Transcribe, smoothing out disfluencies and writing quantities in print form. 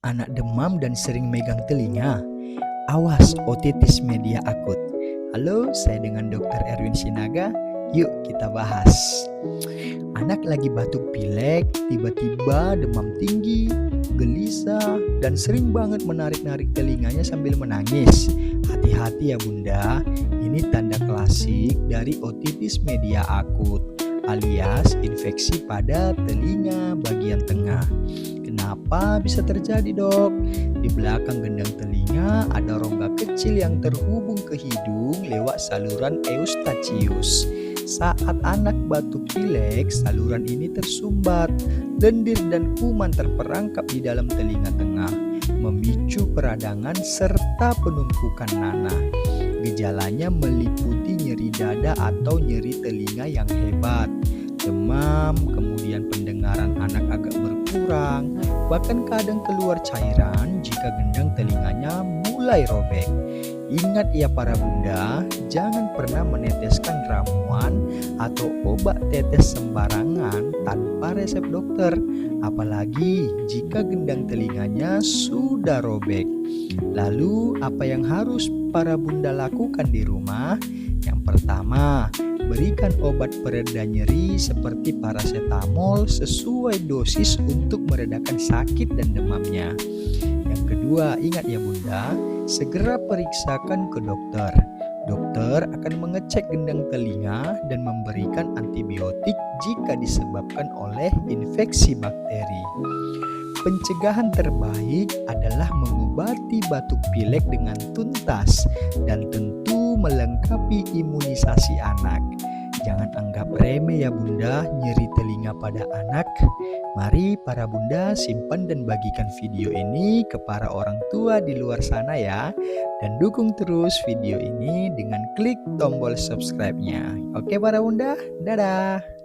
Anak demam dan sering megang telinga. Awas otitis media akut. Halo, saya dengan Dr. Erwin Sinaga. Yuk kita bahas. Anak lagi batuk pilek, tiba-tiba demam tinggi, gelisah, dan sering banget menarik-narik telinganya sambil menangis. Hati-hati ya bunda, ini tanda klasik dari otitis media akut alias infeksi pada telinga bagian tengah. Kenapa bisa terjadi dok? Di belakang gendang telinga ada rongga kecil yang terhubung ke hidung lewat saluran eustachius. Saat anak batuk pilek, saluran ini tersumbat, lendir dan kuman terperangkap di dalam telinga tengah, memicu peradangan serta penumpukan nanah. Gejalanya meliputi nyeri dada atau nyeri telinga yang hebat, demam, kemudian pendengaran anak agak berkurang, bahkan kadang keluar cairan jika gendang telinganya mulai robek. Ingat ya para bunda, jangan pernah meneteskan ramuan atau obat tetes sembarangan tanpa resep dokter, apalagi jika gendang telinganya sudah robek. Lalu apa yang harus para bunda lakukan di rumah? Yang pertama, berikan obat pereda nyeri seperti paracetamol sesuai dosis untuk meredakan sakit dan demamnya. Yang kedua, ingat ya bunda, segera periksakan ke dokter. Dokter akan mengecek gendang telinga dan memberikan antibiotik jika disebabkan oleh infeksi bakteri. Pencegahan terbaik adalah mengobati batuk pilek dengan tuntas dan tentu melengkapi imunisasi anak. Jangan anggap remeh ya bunda nyeri telinga pada anak. Mari para bunda simpan dan bagikan video ini ke para orang tua di luar sana ya. Dan dukung terus video ini dengan klik tombol subscribe-nya. Oke para bunda, dadah.